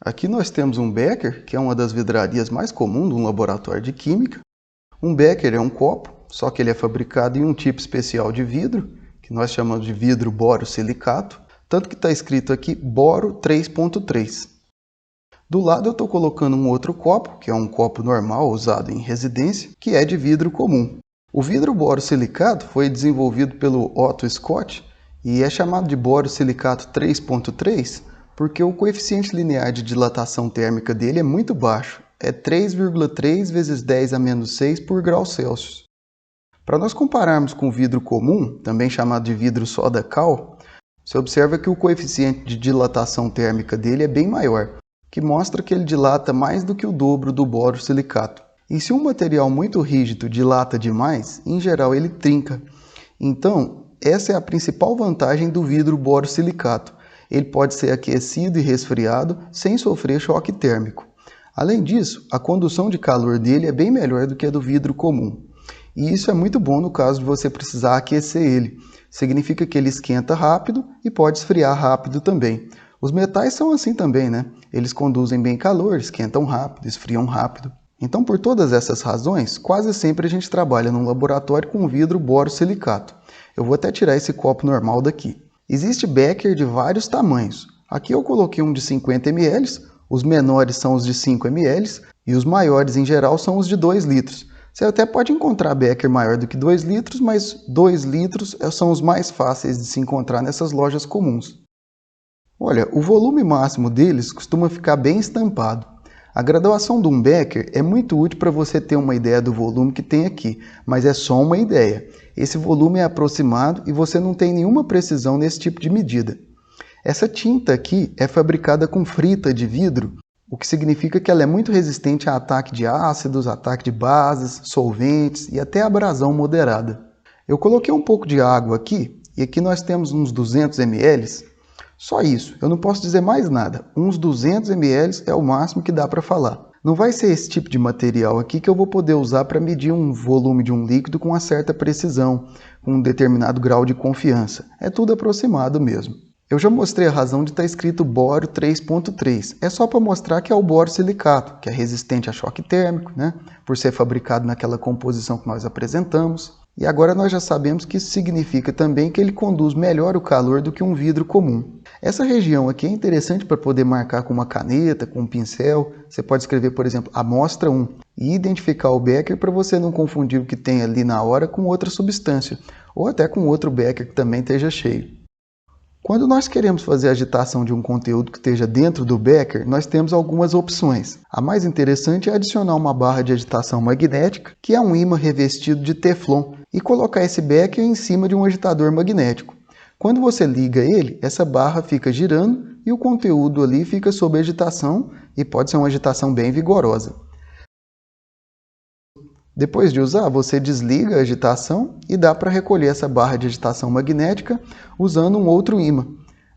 Aqui nós temos um becker, que é uma das vidrarias mais comuns de um laboratório de química. Um becker é um copo, só que ele é fabricado em um tipo especial de vidro, que nós chamamos de vidro borosilicato, tanto que está escrito aqui boro 3.3. Do lado eu estou colocando um outro copo, que é um copo normal usado em residência, que é de vidro comum. O vidro borosilicato foi desenvolvido pelo Otto Scott e é chamado de borosilicato 3.3 porque o coeficiente linear de dilatação térmica dele é muito baixo, é 3,3 vezes 10 a menos 6 por grau Celsius. Para nós compararmos com o vidro comum, também chamado de vidro soda cal, você observa que o coeficiente de dilatação térmica dele é bem maior, que mostra que ele dilata mais do que o dobro do borosilicato. E se um material muito rígido dilata demais, em geral ele trinca. Então, essa é a principal vantagem do vidro borosilicato. Ele pode ser aquecido e resfriado sem sofrer choque térmico. Além disso, a condução de calor dele é bem melhor do que a do vidro comum. E isso é muito bom no caso de você precisar aquecer ele. Significa que ele esquenta rápido e pode esfriar rápido também. Os metais são assim também, né? Eles conduzem bem calor, esquentam rápido, esfriam rápido. Então, por todas essas razões, quase sempre a gente trabalha num laboratório com vidro borosilicato. Eu vou até tirar esse copo normal daqui. Existe becker de vários tamanhos. Aqui eu coloquei um de 50 ml, os menores são os de 5 ml e os maiores em geral são os de 2 litros. Você até pode encontrar becker maior do que 2 litros, mas 2 litros são os mais fáceis de se encontrar nessas lojas comuns. Olha, o volume máximo deles costuma ficar bem estampado. A graduação de um becker é muito útil para você ter uma ideia do volume que tem aqui, mas é só uma ideia. Esse volume é aproximado e você não tem nenhuma precisão nesse tipo de medida. Essa tinta aqui é fabricada com frita de vidro, o que significa que ela é muito resistente a ataque de ácidos, ataque de bases, solventes e até abrasão moderada. Eu coloquei um pouco de água aqui e aqui nós temos uns 200 ml. Só isso, eu não posso dizer mais nada. Uns 200 ml é o máximo que dá para falar. Não vai ser esse tipo de material aqui que eu vou poder usar para medir um volume de um líquido com uma certa precisão, com um determinado grau de confiança. É tudo aproximado mesmo. Eu já mostrei a razão de estar escrito boro 3.3. É só para mostrar que é o borosilicato, que é resistente a choque térmico, né? Por ser fabricado naquela composição que nós apresentamos. E agora nós já sabemos que isso significa também que ele conduz melhor o calor do que um vidro comum. Essa região aqui é interessante para poder marcar com uma caneta, com um pincel. Você pode escrever, por exemplo, amostra 1 e identificar o becker para você não confundir o que tem ali na hora com outra substância, ou até com outro becker que também esteja cheio. Quando nós queremos fazer a agitação de um conteúdo que esteja dentro do becker, nós temos algumas opções. A mais interessante é adicionar uma barra de agitação magnética, que é um ímã revestido de teflon, e colocar esse becker em cima de um agitador magnético. Quando você liga ele, essa barra fica girando e o conteúdo ali fica sob agitação e pode ser uma agitação bem vigorosa. Depois de usar, você desliga a agitação e dá para recolher essa barra de agitação magnética usando um outro ímã.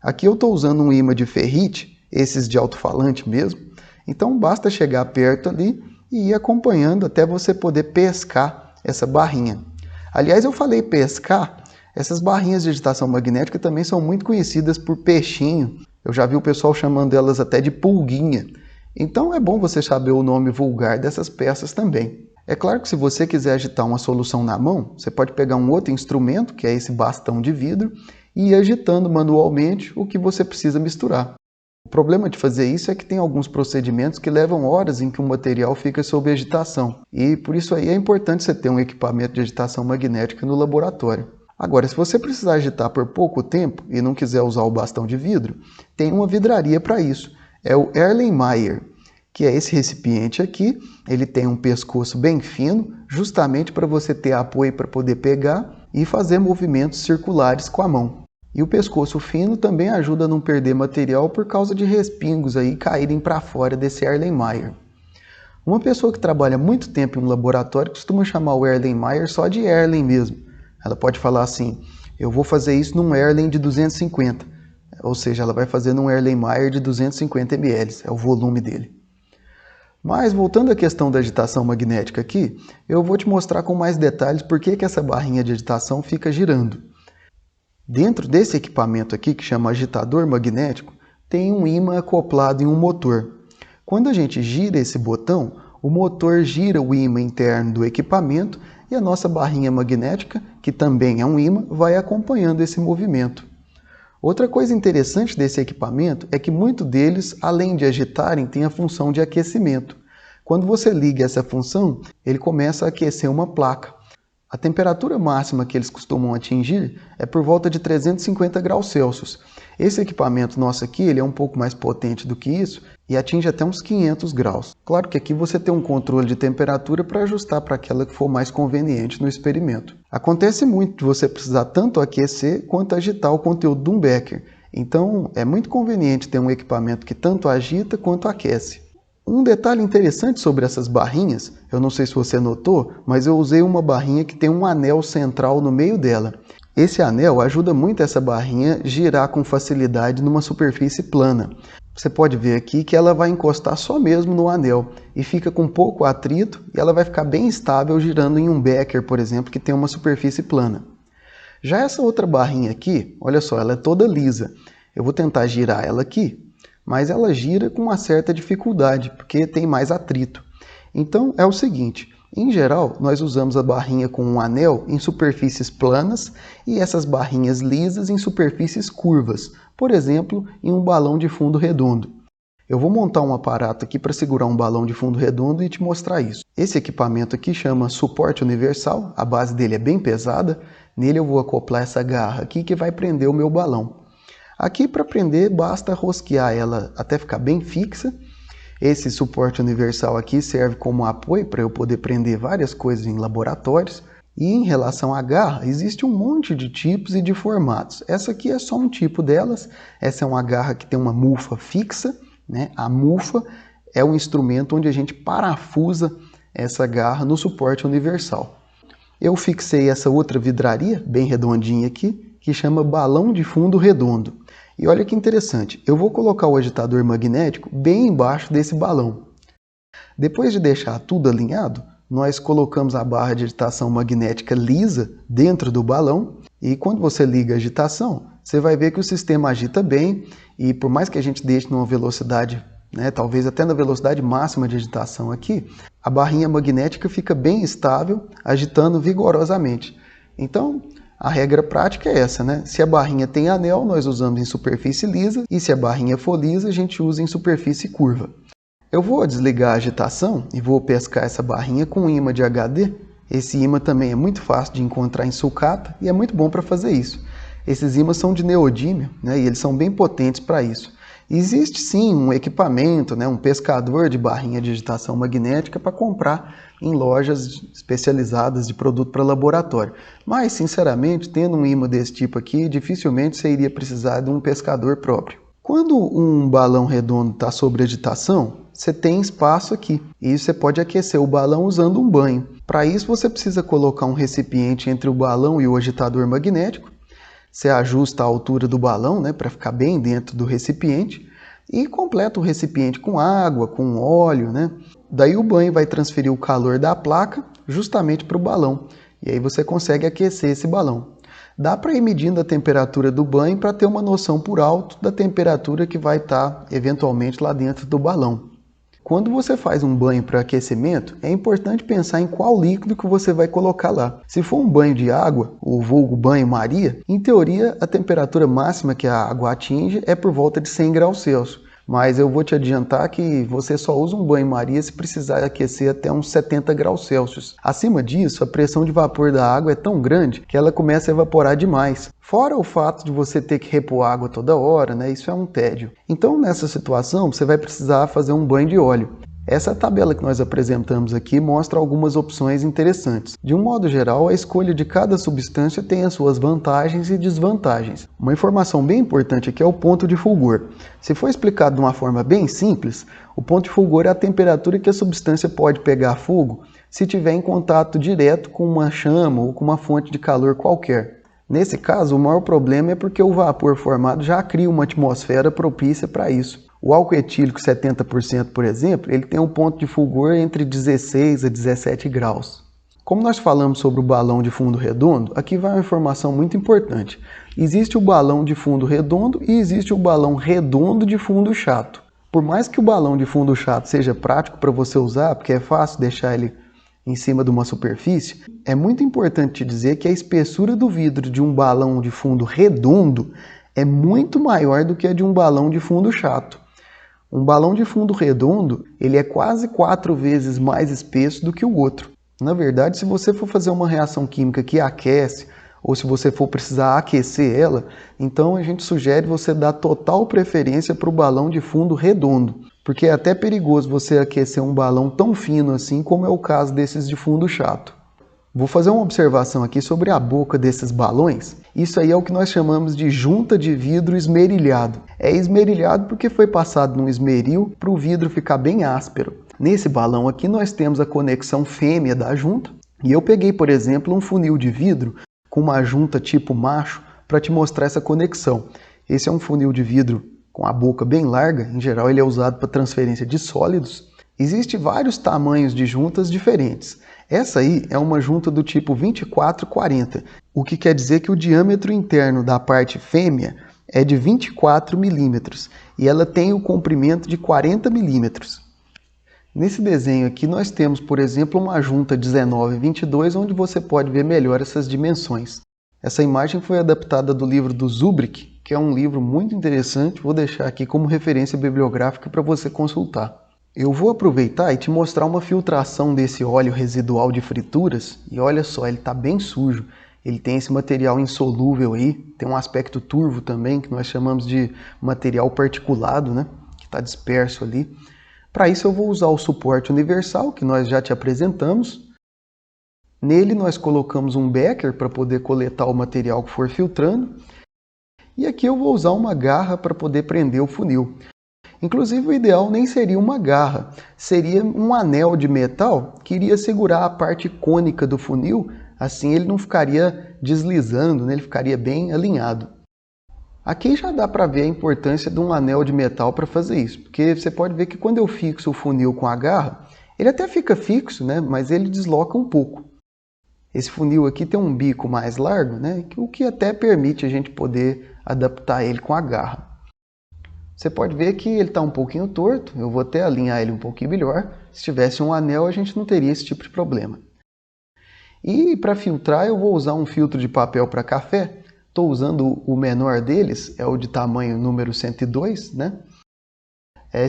Aqui eu estou usando um ímã de ferrite, esses de alto-falante mesmo, então basta chegar perto ali e ir acompanhando até você poder pescar essa barrinha. Aliás, eu falei pescar, essas barrinhas de agitação magnética também são muito conhecidas por peixinho. Eu já vi o pessoal chamando elas até de pulguinha. Então é bom você saber o nome vulgar dessas peças também. É claro que se você quiser agitar uma solução na mão, você pode pegar um outro instrumento, que é esse bastão de vidro, e ir agitando manualmente o que você precisa misturar. O problema de fazer isso é que tem alguns procedimentos que levam horas em que o material fica sob agitação. E por isso aí é importante você ter um equipamento de agitação magnética no laboratório. Agora, se você precisar agitar por pouco tempo e não quiser usar o bastão de vidro, tem uma vidraria para isso. É o Erlenmeyer, que é esse recipiente aqui. Ele tem um pescoço bem fino, justamente para você ter apoio para poder pegar e fazer movimentos circulares com a mão. E o pescoço fino também ajuda a não perder material por causa de respingos aí caírem para fora desse Erlenmeyer. Uma pessoa que trabalha muito tempo em um laboratório costuma chamar o Erlenmeyer só de Erlen mesmo. Ela pode falar assim, eu vou fazer isso num Erlen de 250, ou seja, ela vai fazer num Erlenmeyer de 250 ml, é o volume dele. Mas voltando à questão da agitação magnética aqui, eu vou te mostrar com mais detalhes por que essa barrinha de agitação fica girando. Dentro desse equipamento aqui, que chama agitador magnético, tem um ímã acoplado em um motor. Quando a gente gira esse botão, o motor gira o ímã interno do equipamento e a nossa barrinha magnética, que também é um ímã, vai acompanhando esse movimento. Outra coisa interessante desse equipamento é que muitos deles, além de agitarem, têm a função de aquecimento. Quando você liga essa função, ele começa a aquecer uma placa. A temperatura máxima que eles costumam atingir é por volta de 350 graus Celsius. Esse equipamento nosso aqui, ele é um pouco mais potente do que isso e atinge até uns 500 graus. Claro que aqui você tem um controle de temperatura para ajustar para aquela que for mais conveniente no experimento. Acontece muito de você precisar tanto aquecer quanto agitar o conteúdo de um becker. Então é muito conveniente ter um equipamento que tanto agita quanto aquece. Um detalhe interessante sobre essas barrinhas, eu não sei se você notou, mas eu usei uma barrinha que tem um anel central no meio dela. Esse anel ajuda muito essa barrinha a girar com facilidade numa superfície plana. Você pode ver aqui que ela vai encostar só mesmo no anel e fica com pouco atrito e ela vai ficar bem estável girando em um becker, por exemplo, que tem uma superfície plana. Já essa outra barrinha aqui, olha só, ela é toda lisa. Eu vou tentar girar ela aqui, mas ela gira com uma certa dificuldade, porque tem mais atrito. Então é o seguinte, em geral nós usamos a barrinha com um anel em superfícies planas e essas barrinhas lisas em superfícies curvas, por exemplo, em um balão de fundo redondo. Eu vou montar um aparato aqui para segurar um balão de fundo redondo e te mostrar isso. Esse equipamento aqui chama suporte universal, a base dele é bem pesada, nele eu vou acoplar essa garra aqui que vai prender o meu balão. Aqui para prender basta rosquear ela até ficar bem fixa. Esse suporte universal aqui serve como apoio para eu poder prender várias coisas em laboratórios. E em relação à garra, existe um monte de tipos e de formatos. Essa aqui é só um tipo delas. Essa é uma garra que tem uma mufa fixa, né? A mufa é um instrumento onde a gente parafusa essa garra no suporte universal. Eu fixei essa outra vidraria, bem redondinha aqui, que chama balão de fundo redondo. E olha que interessante, eu vou colocar o agitador magnético bem embaixo desse balão. Depois de deixar tudo alinhado, nós colocamos a barra de agitação magnética lisa dentro do balão e quando você liga a agitação, você vai ver que o sistema agita bem e por mais que a gente deixe numa velocidade, talvez até na velocidade máxima de agitação aqui, a barrinha magnética fica bem estável, agitando vigorosamente. Então, a regra prática é essa, né? Se a barrinha tem anel, nós usamos em superfície lisa, e se a barrinha for lisa, a gente usa em superfície curva. Eu vou desligar a agitação e vou pescar essa barrinha com um ímã de HD. Esse ímã também é muito fácil de encontrar em sucata e é muito bom para fazer isso. Esses ímãs são de neodímio, né? E eles são bem potentes para isso. Existe sim um equipamento, um pescador de barrinha de agitação magnética para comprar em lojas especializadas de produto para laboratório. Mas, sinceramente, tendo um ímã desse tipo aqui, dificilmente você iria precisar de um pescador próprio. Quando um balão redondo está sob agitação, você tem espaço aqui e você pode aquecer o balão usando um banho. Para isso você precisa colocar um recipiente entre o balão e o agitador magnético. Você ajusta a altura do balão, para ficar bem dentro do recipiente e completa o recipiente com água, com óleo, Daí o banho vai transferir o calor da placa justamente para o balão e aí você consegue aquecer esse balão. Dá para ir medindo a temperatura do banho para ter uma noção por alto da temperatura que vai estar eventualmente lá dentro do balão. Quando você faz um banho para aquecimento, é importante pensar em qual líquido que você vai colocar lá. Se for um banho de água, o vulgo banho-maria, em teoria a temperatura máxima que a água atinge é por volta de 100 graus Celsius. Mas eu vou te adiantar que você só usa um banho-maria se precisar aquecer até uns 70 graus Celsius. Acima disso, a pressão de vapor da água é tão grande que ela começa a evaporar demais. Fora o fato de você ter que repor água toda hora, isso é um tédio. Então, nessa situação, você vai precisar fazer um banho de óleo. Essa tabela que nós apresentamos aqui mostra algumas opções interessantes. De um modo geral, a escolha de cada substância tem as suas vantagens e desvantagens. Uma informação bem importante aqui é o ponto de fulgor. Se for explicado de uma forma bem simples, o ponto de fulgor é a temperatura que a substância pode pegar fogo se estiver em contato direto com uma chama ou com uma fonte de calor qualquer. Nesse caso, o maior problema é porque o vapor formado já cria uma atmosfera propícia para isso. O álcool etílico 70%, por exemplo, ele tem um ponto de fulgor entre 16 a 17 graus. Como nós falamos sobre o balão de fundo redondo, aqui vai uma informação muito importante. Existe o balão de fundo redondo e existe o balão redondo de fundo chato. Por mais que o balão de fundo chato seja prático para você usar, porque é fácil deixar ele em cima de uma superfície, é muito importante te dizer que a espessura do vidro de um balão de fundo redondo é muito maior do que a de um balão de fundo chato. Um balão de fundo redondo, ele é quase 4 vezes mais espesso do que o outro. Na verdade, se você for fazer uma reação química que aquece, ou se você for precisar aquecer ela, então a gente sugere você dar total preferência para o balão de fundo redondo, porque é até perigoso você aquecer um balão tão fino assim como é o caso desses de fundo chato. Vou fazer uma observação aqui sobre a boca desses balões. Isso aí é o que nós chamamos de junta de vidro esmerilhado. É esmerilhado porque foi passado num esmeril para o vidro ficar bem áspero. Nesse balão aqui nós temos a conexão fêmea da junta. E eu peguei, por exemplo, um funil de vidro com uma junta tipo macho para te mostrar essa conexão. Esse é um funil de vidro com a boca bem larga. Em geral ele é usado para transferência de sólidos. Existem vários tamanhos de juntas diferentes. Essa aí é uma junta do tipo 24-40, o que quer dizer que o diâmetro interno da parte fêmea é de 24 milímetros e ela tem o comprimento de 40 milímetros. Nesse desenho aqui nós temos, por exemplo, uma junta 19-22, onde você pode ver melhor essas dimensões. Essa imagem foi adaptada do livro do Zubrick, que é um livro muito interessante, vou deixar aqui como referência bibliográfica para você consultar. Eu vou aproveitar e te mostrar uma filtração desse óleo residual de frituras. E olha só, ele está bem sujo. Ele tem esse material insolúvel aí, tem um aspecto turvo também, que nós chamamos de material particulado, né? Que está disperso ali. Para isso eu vou usar o suporte universal, que nós já te apresentamos. Nele nós colocamos um becker para poder coletar o material que for filtrando. E aqui eu vou usar uma garra para poder prender o funil. Inclusive o ideal nem seria uma garra, seria um anel de metal que iria segurar a parte cônica do funil, assim ele não ficaria deslizando, né? Ele ficaria bem alinhado. Aqui já dá para ver a importância de um anel de metal para fazer isso, porque você pode ver que quando eu fixo o funil com a garra, ele até fica fixo, né? Mas ele desloca um pouco. Esse funil aqui tem um bico mais largo, né? O que até permite a gente poder adaptar ele com a garra. Você pode ver que ele está um pouquinho torto, eu vou até alinhar ele um pouquinho melhor. Se tivesse um anel, a gente não teria esse tipo de problema. E para filtrar, eu vou usar um filtro de papel para café. Estou usando o menor deles, é o de tamanho número 102, né?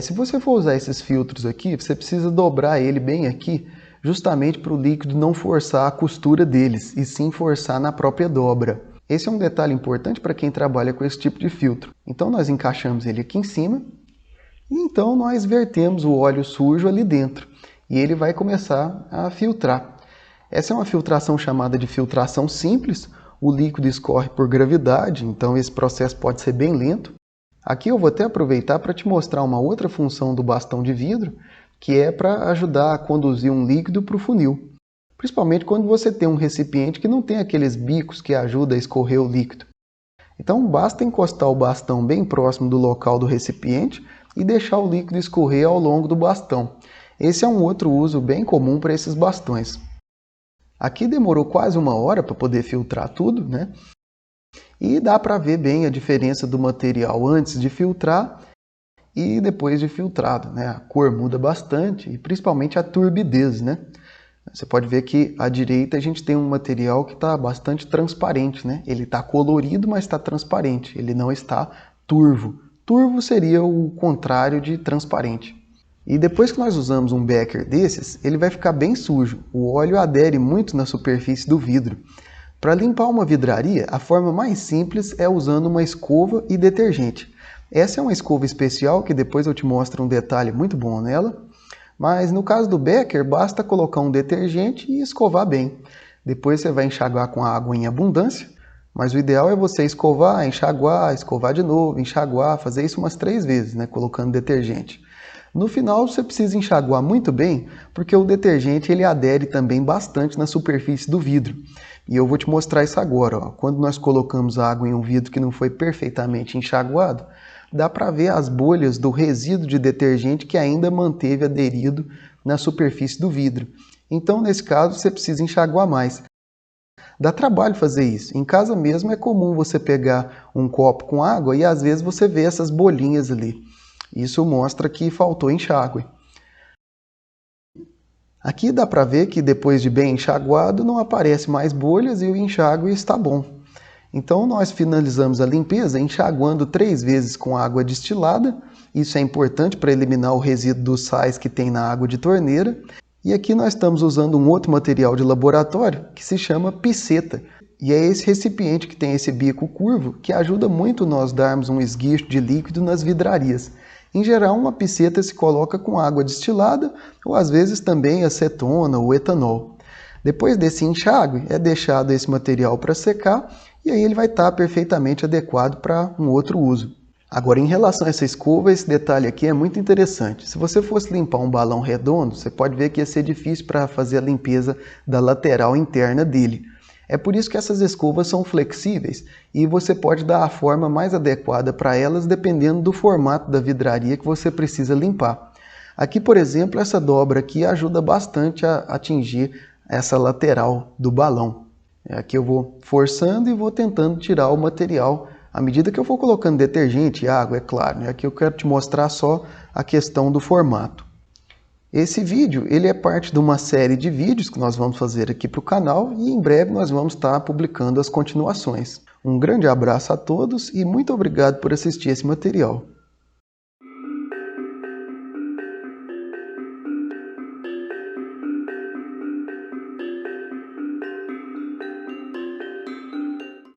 Se você for usar esses filtros aqui, você precisa dobrar ele bem aqui, justamente para o líquido não forçar a costura deles, e sim forçar na própria dobra. Esse é um detalhe importante para quem trabalha com esse tipo de filtro. Então nós encaixamos ele aqui em cima e então nós vertemos o óleo sujo ali dentro e ele vai começar a filtrar. Essa é uma filtração chamada de filtração simples. O líquido escorre por gravidade, então esse processo pode ser bem lento. Aqui eu vou até aproveitar para te mostrar uma outra função do bastão de vidro, que é para ajudar a conduzir um líquido para o funil. Principalmente quando você tem um recipiente que não tem aqueles bicos que ajudam a escorrer o líquido. Então basta encostar o bastão bem próximo do local do recipiente e deixar o líquido escorrer ao longo do bastão. Esse é um outro uso bem comum para esses bastões. Aqui demorou quase 1 hora para poder filtrar tudo, né? E dá para ver bem a diferença do material antes de filtrar e depois de filtrado, né? A cor muda bastante e principalmente a turbidez, né? Você pode ver que à direita a gente tem um material que está bastante transparente, né? Ele está colorido, mas está transparente. Ele não está turvo. Turvo seria o contrário de transparente. E depois que nós usamos um becker desses, ele vai ficar bem sujo. O óleo adere muito na superfície do vidro. Para limpar uma vidraria, a forma mais simples é usando uma escova e detergente. Essa é uma escova especial que depois eu te mostro um detalhe muito bom nela. Mas no caso do becker, basta colocar um detergente e escovar bem. Depois você vai enxaguar com a água em abundância, mas o ideal é você escovar, escovar de novo, enxaguar, fazer isso umas 3 vezes, né, colocando detergente. No final você precisa enxaguar muito bem, porque o detergente ele adere também bastante na superfície do vidro. E eu vou te mostrar isso agora. Ó. Quando nós colocamos a água em um vidro que não foi perfeitamente enxaguado, dá para ver as bolhas do resíduo de detergente que ainda manteve aderido na superfície do vidro. Então, nesse caso, você precisa enxaguar mais. Dá trabalho fazer isso. Em casa mesmo é comum você pegar um copo com água e às vezes você vê essas bolinhas ali. Isso mostra que faltou enxágue. Aqui dá para ver que depois de bem enxaguado não aparece mais bolhas e o enxágue está bom. Então nós finalizamos a limpeza enxaguando 3 vezes com água destilada. Isso é importante para eliminar o resíduo dos sais que tem na água de torneira. E aqui nós estamos usando um outro material de laboratório que se chama piceta. E é esse recipiente que tem esse bico curvo que ajuda muito nós darmos um esguicho de líquido nas vidrarias. Em geral, uma piceta se coloca com água destilada ou às vezes também acetona ou etanol. Depois desse enxágue, é deixado esse material para secar e aí ele vai estar perfeitamente adequado para um outro uso. Agora, em relação a essa escova, esse detalhe aqui é muito interessante. Se você fosse limpar um balão redondo, você pode ver que ia ser difícil para fazer a limpeza da lateral interna dele. É por isso que essas escovas são flexíveis e você pode dar a forma mais adequada para elas dependendo do formato da vidraria que você precisa limpar. Aqui, por exemplo, essa dobra aqui ajuda bastante a atingir essa lateral do balão. Aqui eu vou forçando e vou tentando tirar o material à medida que eu for colocando detergente e água, é claro. Aqui eu quero te mostrar só a questão do formato. Esse vídeo ele é parte de uma série de vídeos que nós vamos fazer aqui para o canal e em breve nós vamos estar publicando as continuações. Um grande abraço a todos e muito obrigado por assistir esse material.